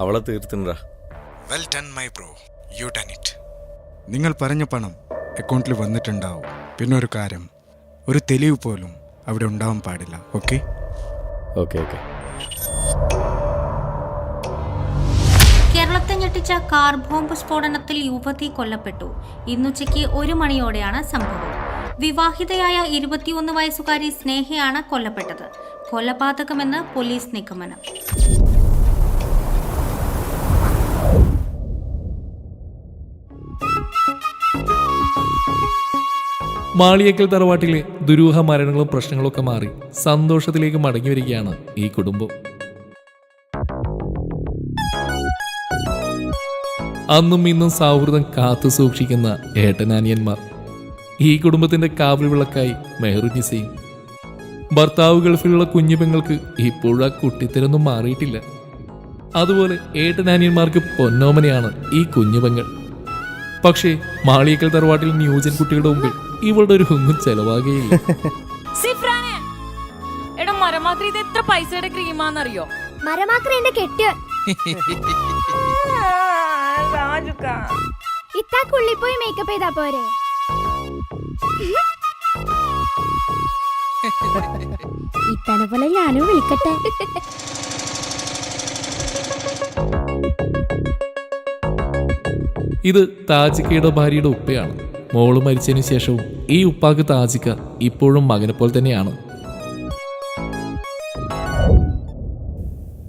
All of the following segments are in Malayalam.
അവളെ തീർത്തിണ്ടാ. Well done my bro, you done it. നിങ്ങൾ പറഞ്ഞ പണം അക്കൗണ്ടിൽ വന്നിട്ടുണ്ടാവും. പിന്നെ ഒരു കാര്യം, ഒരു തെളിവ് പോലും അവിടെ ഉണ്ടാവാൻ പാടില്ല. Okay okay okay. കേരളത്തെ ഞെട്ടിച്ച കാർ ബോംബ് സ്ഫോടനത്തിൽ യുവതി കൊല്ലപ്പെട്ടു. ഇന്നുച്ചയ്ക്ക് 1 മണിയോടെയാണ് സംഭവം. വിവാഹിതയായ 21 വയസ്സുകാരി സ്നേഹയാണ് കൊല്ലപ്പെട്ടത്. കൊലപാതകമെന്ന് പോലീസ് നിഗമനം. മാളിയേക്കൽ തറവാട്ടിലെ ദുരൂഹ മരണങ്ങളും പ്രശ്നങ്ങളൊക്കെ മാറി സന്തോഷത്തിലേക്ക് മടങ്ങി വരികയാണ് ഈ കുടുംബം. അന്നും ഇന്നും സൗഹൃദം കാത്തു സൂക്ഷിക്കുന്ന ഏട്ടനാനിയന്മാർ. ഈ കുടുംബത്തിന്റെ കാവൽ വിളക്കായി മെഹറുനിസയും. ഭർത്താവ് ഗൾഫിലുള്ള കുഞ്ഞു പെങ്ങൾക്ക് ഇപ്പോഴും ആ കുട്ടിത്തരൊന്നും മാറിയിട്ടില്ല. അതുപോലെ ഏട്ടനാനിയന്മാർക്ക് പൊന്നോമനയാണ് ഈ കുഞ്ഞു പെങ്ങൾ. പക്ഷേ മാളിയേക്കൽ തറവാട്ടിൽ ന്യൂജൻ കുട്ടികളുടെ മുമ്പിൽ ഇവളുടെ ഒരു ഒന്നും ചെലവാകുകയില്ല. എത്ര പൈസയുടെ ക്രീമാന്നറിയോ? ഇത്താക്കുള്ളിൽ പോയി മേക്കപ്പ് ചെയ്താ പോരെ? ഇത്തനെ പോലെ ഞാനും വിളിക്കട്ടെ. ഇത് താജിക്കയുടെ ഭാര്യയുടെ ഉപ്പയാണ്. മോള് മരിച്ചതിന് ശേഷവും ഈ ഉപ്പാക്ക് താജിക്ക ഇപ്പോഴും മകനെ പോലെ തന്നെയാണ്.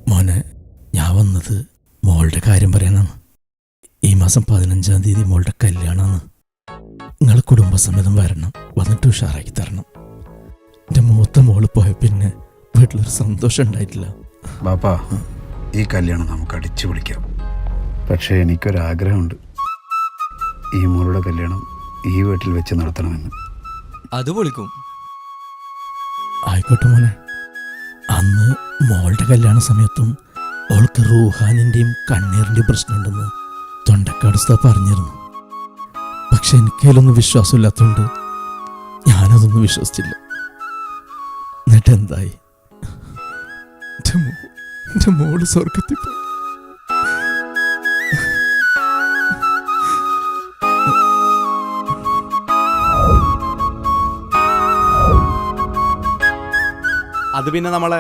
മോനെ, ഞാൻ വന്നത് മോളുടെ കാര്യം പറയാനാണ്. ഈ മാസം 15-ാം തീയതി മോളുടെ കല്യാണമാണ്. നിങ്ങൾ കുടുംബസമേതം വരണം, വന്നിട്ട് ഉഷാറാക്കി തരണം. എൻ്റെ മൂത്ത മോള് പോയ പിന്നെ വീട്ടിലൊരു സന്തോഷം ഉണ്ടായിട്ടില്ല. ബാപ്പാ, ഈ കല്യാണം നമുക്ക് അടിച്ചു വിളിക്കാം. പക്ഷേ എനിക്കൊരാഗ്രഹമുണ്ട്, ഈ മോളുടെ കല്യാണം ഈ വീട്ടിൽ വെച്ച് നടത്തണമെന്ന്. അത് പൊളിക്കും. ആയിക്കോട്ടെ മോനെ. അന്ന് മോളുടെ കല്യാണ സമയത്തും അവൾക്ക് റൂഹാനിൻ്റെയും കണ്ണീറിൻ്റെയും പ്രശ്നമുണ്ടെന്ന് തൊണ്ടക്കാട് ഉസ്താദ് പറഞ്ഞിരുന്നു. പക്ഷെ എനിക്കതിലൊന്നും വിശ്വാസമില്ലാത്തതുകൊണ്ട് ഞാനതൊന്നും വിശ്വസിച്ചില്ല. എന്നിട്ട് എന്തായി? എൻ്റെ മോള് സ്വർഗത്തിൽ പോയി. അത് പിന്നെ നമ്മളെ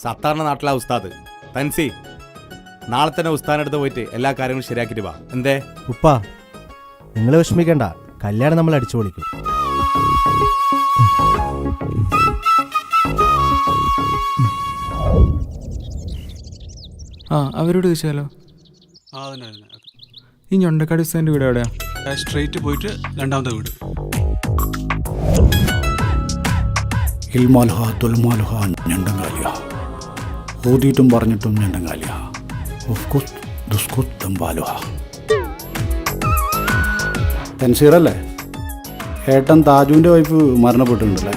സത്താറിൻ്റെ നാട്ടിലെ ഉസ്താദ് തൻസി, നാളെ തന്നെ ഉസ്താദിനടുത്ത് പോയിട്ട് എല്ലാ കാര്യങ്ങളും ശരിയാക്കിയിട്ട് വാ. എന്തേ ഉപ്പ, നിങ്ങൾ വിഷമിക്കണ്ട, കല്യാണം നമ്മൾ അടിച്ചു പൊളിക്കും. അവരോട് ചോദിച്ചാലോ? ഈ ഞൊണ്ടക്കാട് ഉസ്താദിൻ്റെ വീട് എവിടെയാ? സ്ട്രെയിറ്റ് പോയിട്ട് രണ്ടാമത്തെ വീട്. ഇൽമാൽഹ തുൽമാൽഹ ഞണ്ടങ്കാലിയ, ഓതിയിട്ടും പറഞ്ഞിട്ടും ഞണ്ടങ്കാലിയ, ഉഫ്കുത്ത് ദുസ്കുത്ത് തമ്പാലുഹ. തൻസീറല്ലേ? ഏട്ടൻ താജുവിൻ്റെ വൈഫ് മരണപ്പെട്ടിട്ടുണ്ടല്ലേ?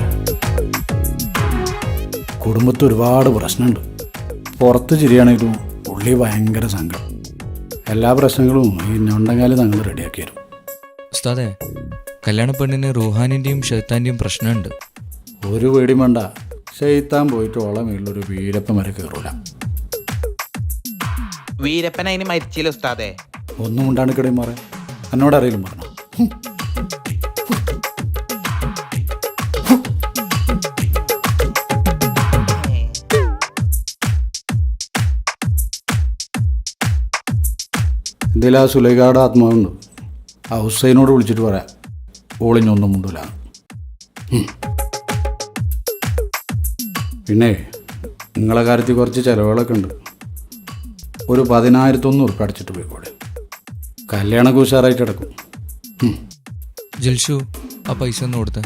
കുടുംബത്തിൽ ഒരുപാട് പ്രശ്നമുണ്ട്. പുറത്ത് ചിരിയാണെങ്കിലും ഉള്ളി ഭയങ്കര സങ്കടം. എല്ലാ പ്രശ്നങ്ങളും ഈ ഞൊണ്ടങ്കാലി തങ്ങൾ റെഡിയാക്കി തരും. ഉസ്താദേ, കല്യാണ പെണ്ണിന് റൂഹാനിൻ്റെയും ഷെയ്ത്താൻ്റെയും പ്രശ്നമുണ്ട്. ഒരു പേടിയും വേണ്ട, ഷെയ്ത്താൻ പോയിട്ട് ഓളെ മേളിലൊരു വീരപ്പൻ വരെ കയറൂല. വീരപ്പൻ അതിന് മരിച്ചില്ല ഉസ്താദേ. ഒന്നും ഉണ്ടാണിക്കടയും മാറേ, എന്നോട് അറിയിലും പറഞ്ഞു. ഇതിൽ ആ സുലൈഖയുടെ ആത്മാവുണ്ട്. ആ ഹുസൈനോട് വിളിച്ചിട്ട് പറയാം, ഓളിഞ്ഞൊന്നും മുണ്ടൂല. പിന്നെ നിങ്ങളെ കാര്യത്തിൽ കുറച്ച് ചിലവുകളൊക്കെ ഉണ്ട്. ഒരു 10,100 ഉറുപ്പിക അടിച്ചിട്ട് പോയിക്കോടെ. കല്യാണമൊക്കെ ഉഷാറായിട്ട് കിടക്കും. ജൽഷു, ആ പൈസ ഒന്ന് കൊടുത്തേ.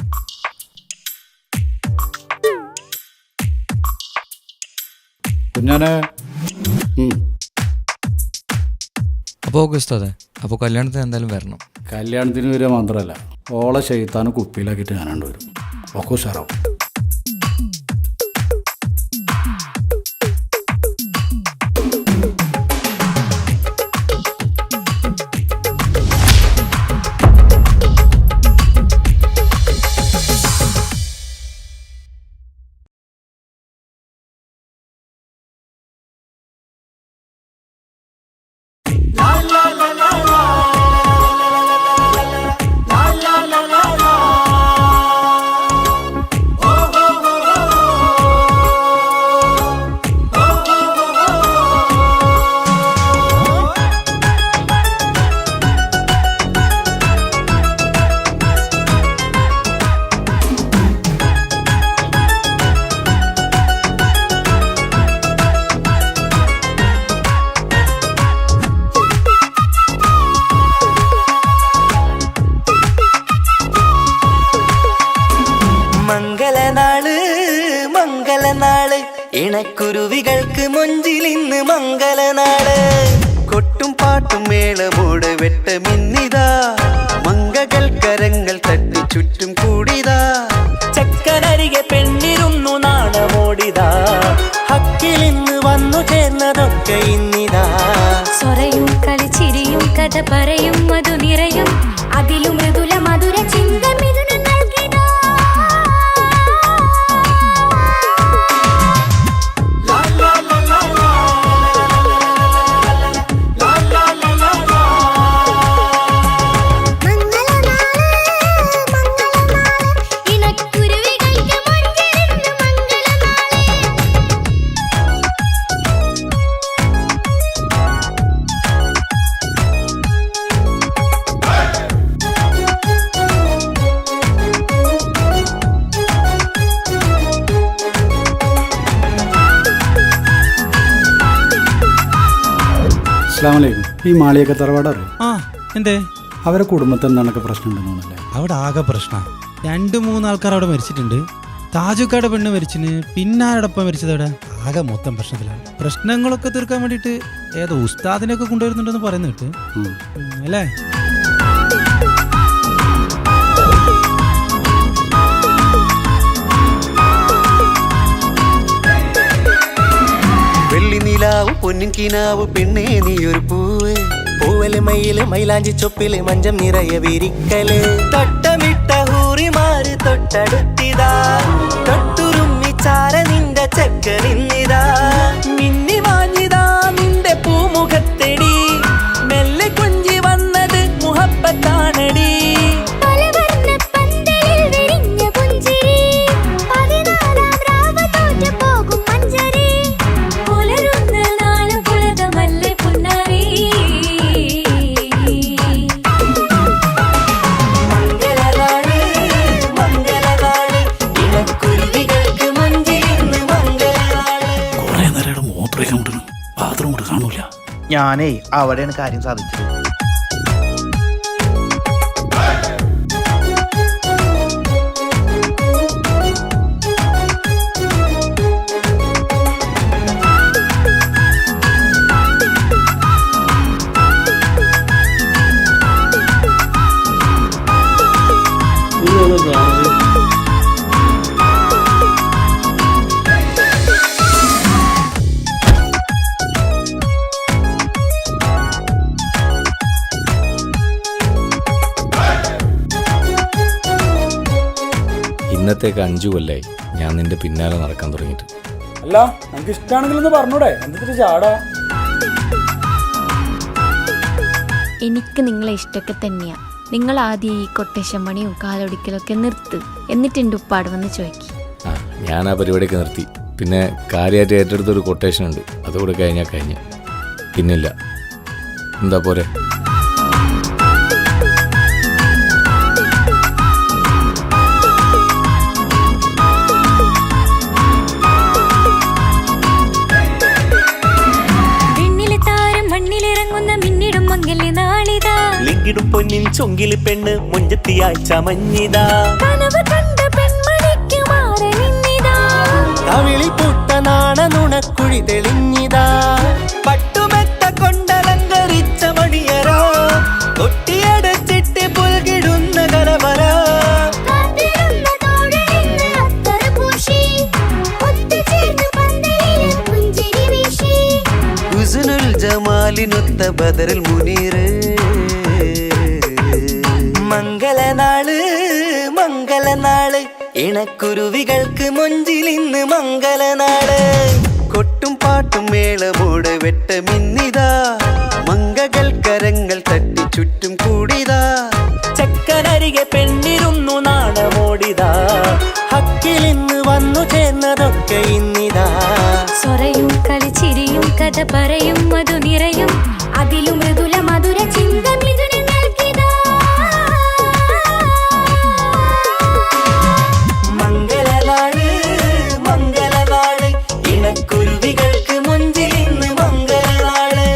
കുഞ്ഞാനെ. അപ്പോൾ ഓക്കെ ഉസ്താദേ, അപ്പോൾ കല്യാണത്തിന് എന്തായാലും വരണം. കല്യാണത്തിന് വരിക മാത്രമല്ല, ഓളെ ഷെയ്ത്താന് കുപ്പിയിലാക്കിയിട്ട് ഞാനാണ്ട് വരും. ഒക്കെ ഉഷാറാവും. ഇണക്കുരുവികൾക്ക് മൊഞ്ചിൽ ഇന്ന് മംഗലനാട് കൊട്ടും പാട്ടും മേളമോട് വെട്ടമിന്നിതാ മംഗകൾ കരങ്ങൾ തട്ടി ചുറ്റും കൂടിതാ ചക്കനരികെ പെണ്ണിരുന്നു നാണമോടിതാ ഹക്കിൽ ഇന്ന് വന്നു ചേർന്നതൊക്കെ ഇന്നിതാ സ്വരയും കളിച്ചിരിയും കഥ പറയും മധു നിറയും അതിലും മൃദുല മധുര ചിന്ത മിഥുനം നൽകിടാ അസ്സലാമലൈക്കും. ഈ മാളിയൊക്കെ തറവാടറിയോ? ആ എന്തേ അവരെ കുടുംബത്തിൽ എന്താണ് പ്രശ്നം ഉണ്ടെന്നല്ലേ? അവിടെ ആകെ പ്രശ്നം 2-3 ആൾക്കാർ അവിടെ മരിച്ചിട്ടുണ്ട്. താജുക്കാടെ പെണ്ണ് മരിച്ചിന്, പിന്നെ ആരോടൊപ്പം മരിച്ചത് അവിടെ ആകെ മൊത്തം പ്രശ്നത്തിലാണ്. പ്രശ്നങ്ങളൊക്കെ തീർക്കാൻ വേണ്ടിയിട്ട് ഏതോ ഉസ്താദിനെയൊക്കെ കൊണ്ടുവരുന്നുണ്ടെന്ന് പറയുന്ന കേട്ട് അല്ലേ? വെള്ളി നിലാവ് പൊന്നിൻ കിനാവ് പെണ്ണേ നീയൊരു പൂവ് പൂവല് മയില് മൈലാഞ്ചി ചൊപ്പില് മഞ്ചം നിറയെ വിരിക്കല് തൊട്ടമിട്ട ഹൂറിമാര് തൊട്ടടുത്തിതാ തൊട്ടുരുമ്മിച്ചാര നിന്റെ ചക്കനിന്നിതാ മിന്നി മാഞ്ഞിതാ നിന്റെ പൂമുഖത്തെടി മെല്ലെ കൊഞ്ചി വന്നത് മുഹബത്താണടി ഞാനേ അവിടെയാണ് കാര്യം സാധിച്ചത്. ഇന്നത്തേക്ക് 5 കൊല്ലായി ഞാൻ നിന്റെ പിന്നാലെ നടക്കാൻ തുടങ്ങിയിട്ട്. അല്ല നമുക്ക് ഇഷ്ടമാണെങ്കിലൊന്ന് പറഞ്ഞൂടെ? എന്തൊരു ചാടാ. എനിക്ക് നിങ്ങളെ ഇഷ്ടമൊക്കെ തന്നെയാ. നിങ്ങൾ ആദ്യം ഈ കൊട്ടേഷൻ പണിയും കാലൊടിക്കലൊക്കെ നിർത്ത്. എന്നിട്ട് എൻ്റെ ഉപ്പാട് വന്ന് ചോദിക്കും. ആ ഞാൻ ആ പരിപാടിയൊക്കെ നിർത്തി. പിന്നെ കാര്യമായിട്ട് ഏറ്റെടുത്തൊരു കൊട്ടേഷൻ ഉണ്ട്, അതുകൂടെ കഴിഞ്ഞാൽ കഴിഞ്ഞ് പിന്നില്ല. എന്താ പോരെ? ിടും പൊന്നിൻ ചൊങ്കില് പെണ്ണ് മുഞ്ചത്തിയായി ചമഞ്ഞിതാ കവിളിൽ പൂത്ത നാണ നുണക്കുഴി തെളിഞ്ഞിതാ പട്ടുമെത്ത കൊണ്ടലങ്കരിച്ച മണിയറോ കൊട്ടിയടച്ചിട്ട് പുൽകിടുന്ന കലവറ ഹുസ്നുൽ ജമാലിനൊത്ത ബദറിൽ മുനീറ് മംഗലനാള് മംഗലനാള് ഇണക്കുരുവികൾക്ക് മൊഞ്ചിൽ ഇന്ന് മംഗലനാട് കൊട്ടും പാട്ടും മേളമോട് വെട്ടമിന്നിതാ മംഗകൾ കരങ്ങൾ തട്ടി ചുറ്റും കൂടിതാ ചക്കനരികെ പെണ്ണിരുന്നു നാണമോടിതാ ഹക്കിൽ ഇന്ന് വന്നു ചേർന്നതൊക്കെ ഇന്നിതാ സ്വരയും കളിച്ചിരിയും കഥ പറയും മധു നിറയും അതിലും മൃദുല മധുര ചിന്ത മിഥുനം നൽകിടാ മംഗലനാള് മംഗലനാള് ഇണക്കുരുവികൾക്ക് മുഞ്ചിൽ ഇന്ന് മംഗലനാള്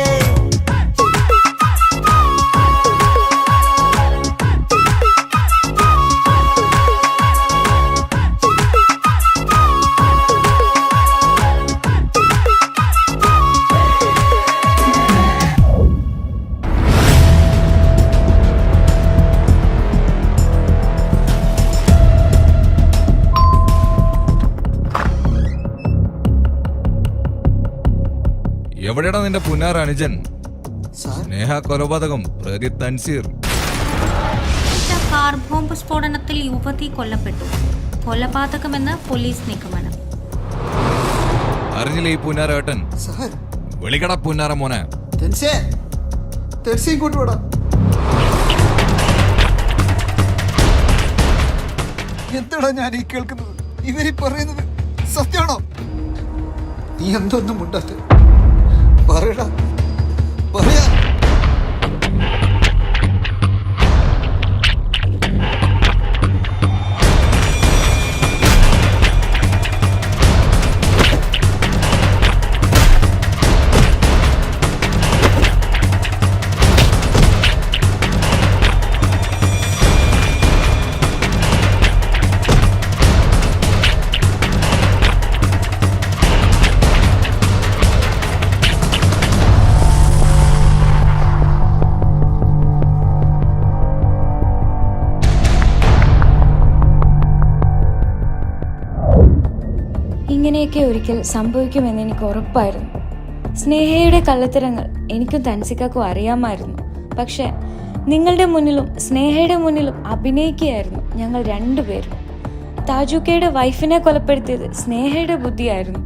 എവിടെയാണ് നിന്റെ പുന്നാർ അനുജൻ? സ്നേഹ കൊലപാതകം പ്രതി തൻസീർ. കാർ ബോംബ് സ്ഫോടനത്തിൽ യുവതി കൊല്ലപ്പെട്ടു. കൊലപാതകമെന്ന് പോലീസ് നിഗമനം. അറിഞ്ഞില്ലേ ഈ പുന്നാരേട്ടൻ? വിളിക്കട പുന്നാര മോനെ. എന്താടാ ഞാൻ ഈ കേൾക്കുന്നത്? ഇവരീ പറയുന്നത് സത്യമാണോ? നീ എന്തൊന്നും മുണ്ടാത്ത പറയടാ, പറയാ. ഇങ്ങനെയൊക്കെ ഒരിക്കൽ സംഭവിക്കുമെന്ന് എനിക്ക് ഉറപ്പായിരുന്നു. സ്നേഹയുടെ കള്ളത്തരങ്ങൾ എനിക്കും തൻസിക്കാക്കും അറിയാമായിരുന്നു. പക്ഷെ നിങ്ങളുടെ മുന്നിലും സ്നേഹയുടെ മുന്നിലും അഭിനയിക്കുകയായിരുന്നു ഞങ്ങൾ രണ്ടുപേരും. താജുക്കയുടെ വൈഫിനെ കൊലപ്പെടുത്തിയത് സ്നേഹയുടെ ബുദ്ധിയായിരുന്നു.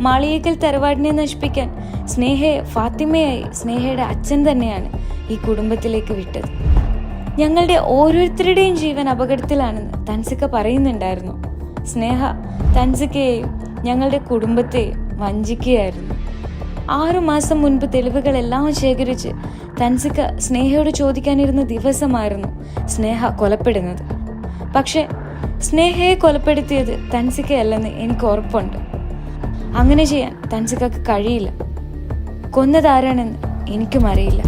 മാളിയേക്കൽ തറവാടിനെ നശിപ്പിക്കാൻ സ്നേഹയെ ഫാത്തിമയായി സ്നേഹയുടെ അച്ഛൻ തന്നെയാണ് ഈ കുടുംബത്തിലേക്ക് വിട്ടത്. ഞങ്ങളുടെ ഓരോരുത്തരുടെയും ജീവൻ അപകടത്തിലാണെന്ന് തൻസിക്ക പറയുന്നുണ്ടായിരുന്നു. സ്നേഹ തൻസിക്കയെയും ഞങ്ങളുടെ കുടുംബത്തെയും വഞ്ചിക്കുകയായിരുന്നു. 6 മാസം മുൻപ് തെളിവുകളെല്ലാം ശേഖരിച്ച് തൻസിക്ക സ്നേഹയോട് ചോദിക്കാനിരുന്ന ദിവസമായിരുന്നു സ്നേഹ കൊലപ്പെടുന്നത്. പക്ഷെ സ്നേഹയെ കൊലപ്പെടുത്തിയത് തൻസിക്കയല്ലെന്ന് എനിക്ക് ഉറപ്പുണ്ട്. അങ്ങനെ ചെയ്യാൻ തൻസിക്കക്ക് കഴിയില്ല. കൊന്നതാരാണെന്ന് എനിക്കും അറിയില്ല.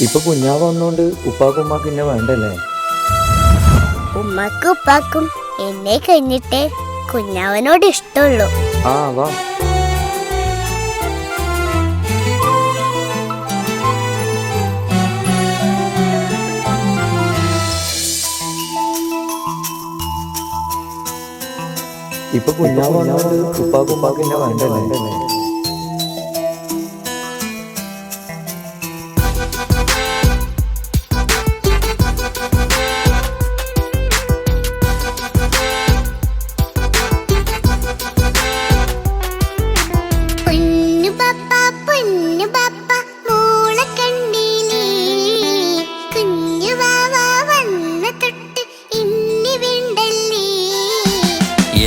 ഇപ്പൊ കുഞ്ഞാവ് വന്നോണ്ട് ഉപ്പാക്കും ഉമ്മാക്കും എന്നെ വേണ്ടല്ലേ? ഉമ്മാക്കും ഉപ്പാക്കും എന്നെ കഴിഞ്ഞിട്ടേ കുഞ്ഞാവനോട് ഇഷ്ടമുള്ളൂ. ആ വാ. ഇപ്പൊ കുഞ്ഞാവ് വന്നോണ്ട് ഉപ്പാക്കും ഉമ്മാക്കും എന്നെ വേണ്ടല്ലേ?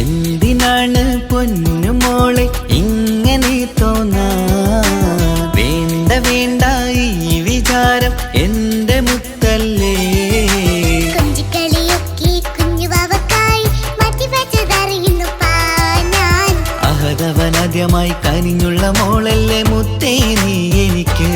എന്തിനാണ് പൊന്നുമോളെ ഇങ്ങനെ തോന്നാ? വേണ്ട വേണ്ട ഈ വിചാരം എന്റെ മുത്തല്ലേ. അഹദവനാദ്യമായി കനിഞ്ഞുള്ള മോളല്ലേ മുത്തേ നീ എനിക്ക്.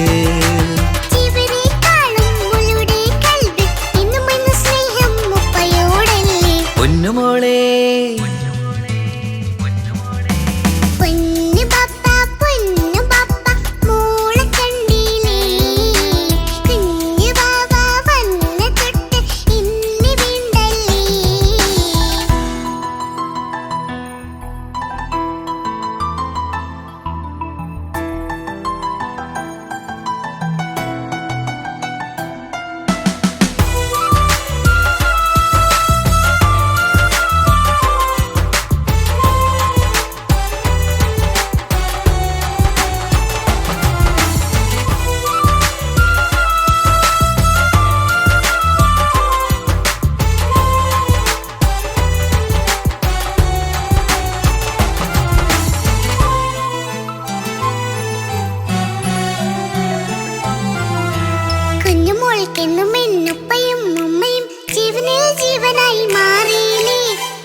എന്നും എന്നുപ്പയും ഉമ്മയും ജീവനിൽ ജീവനായി മാറിയില്ലേ.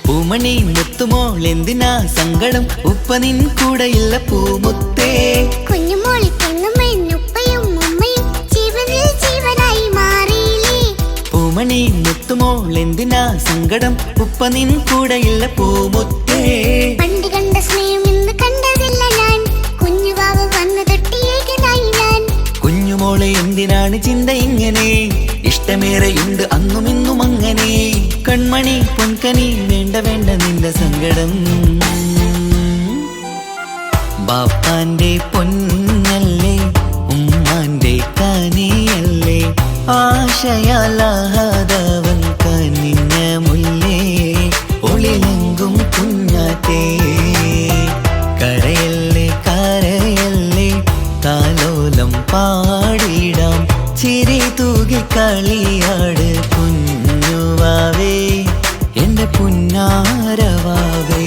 പൂമണി മുത്തുമോൾ എന്തിനാ സങ്കടം, ഉപ്പ നിൻ കൂടെയില്ല പൂമുത്തേ. കുഞ്ഞുമോളിക്കെന്നും എന്നുപ്പയും ഉമ്മയും ജീവനിൽ ജീവനായി മാറിയില്ലേ. പൂമണി മുത്തുമോൾ എന്തിനാ സങ്കടം, ഉപ്പ നിൻ കൂടെയില്ല പൂമുത്തേ. പണ്ട് കണ്ട സ്നേഹം ഇന്ന് കണ്ടതില്ല ഞാൻ, കുഞ്ഞുവാവ് വന്ന് തൊട്ടിയേകനായി ഞാൻ. കുഞ്ഞുമോളെ എന്തിനാണ് ചിന്ത ഇങ്ങനെ, ഇഷ്ടമേറെയുണ്ട് അന്നും ഇന്നും അങ്ങനെ. കൺമണി പൊൻകനി വേണ്ട വേണ്ട നിന്റെ സങ്കടം. ബാപ്പാന്റെ പൊന്നല്ലേ ഉമ്മാന്റെ കനിയല്ലേ, ആശയാലാഹതവൻ കനിഞ്ഞ മുല്ലേ. ഒളിലെങ്കും കുഞ്ഞാറ്റേ കരയല്ലേ കരയല്ലേ, താലോലം പാടിടാം ചിരി തൂകി കളിയാട് കുഞ്ഞുവാവേ എന്റെ പുന്നാരവാവേ.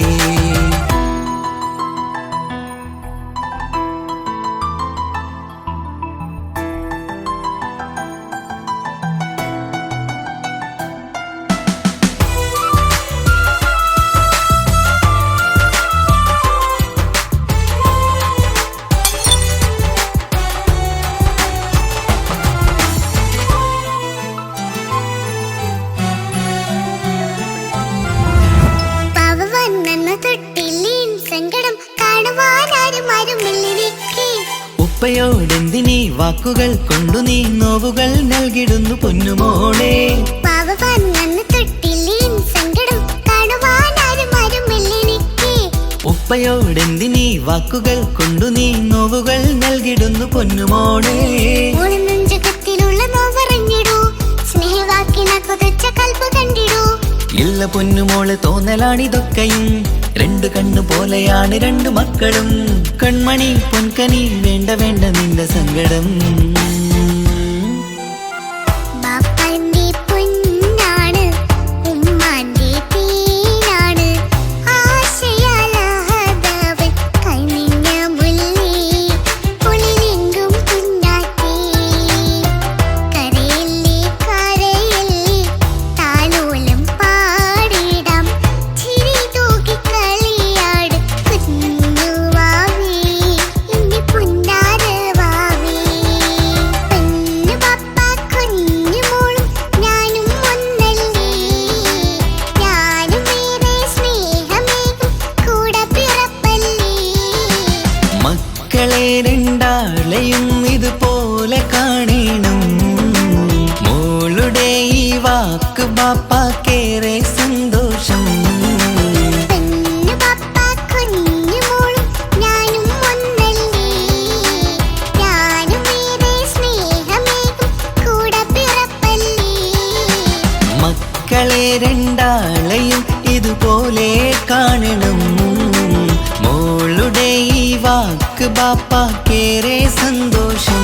സങ്കടം കാണുവാനാരും ആരുമില്ലിരിക്കെ. ഉപ്പയോടെന്തിനീ വാക്കുകൾ കൊണ്ടു നീ നോവുകൾ നൽകിടുന്നു പൊന്നുമോളെ. പാവവാൻ നന്ന് തൊട്ടില്ലേൻ സങ്കടം കാണുവാനാരും ആരുമില്ലിരിക്കെ. ഉപ്പയോടെന്തിനീ വാക്കുകൾ കൊണ്ടു നീ നോവുകൾ നൽകിടുന്നു പൊന്നുമോളെ. നെഞ്ചകത്തിലുള്ള നോവറിഞ്ഞിടൂ, സ്നേഹവാക്കിന കൊതിച്ച കൽപ്പ് കണ്ടിടൂ. ഇല്ല പൊന്നുമോള് തോന്നലാണിതൊക്കെയും, രണ്ടു കണ്ണു പോലെയാണ് രണ്ടു മക്കളും. കൺമണി പൊൻകനി വേണ്ട വേണ്ട നിന്റെ സങ്കടം. ബാപ്പാന്റെ പൊന്നാണ് ഉമ്മാന്റെ തീനാണ്, ആശയാലാഹതവൻ കനിഞ്ഞ മുല്ലേ. ഒളിലെങ്കും കുഞ്ഞാറ്റേ കരയല്ലേ കരയല്ലേ, താലോലം പാടിടാം ചിരി തൂകി കളിയാട് കുഞ്ഞുവാവേ എന്റെ പുന്നാരവാവേ. പൊന്നു പപ്പ കുഞ്ഞുമോളും ഞാനും ഒന്നല്ലേ, ഞാനും വേറെ സ്നേഹമേകും കൂടെ പിറപ്പല്ലേ. മക്കളെ രണ്ടാളെയും ഇതുപോലെ കാണണം, മോളുടെ ഈ വാക്ക് ബാപ്പാക്കേറെ സന്തോഷം. പൊന്നു പപ്പ കുഞ്ഞുമോളും ഞാനും ഒന്നല്ലേ, ഞാനും വേറെ സ്നേഹമേകും കൂടെ പിറപ്പല്ലേ. മക്കളെ രണ്ടാളെയും ഇതുപോലെ കാണണം, മോളുടെ ഈ വാക്ക് ബാപ്പാക്കേറെ സന്തോഷം.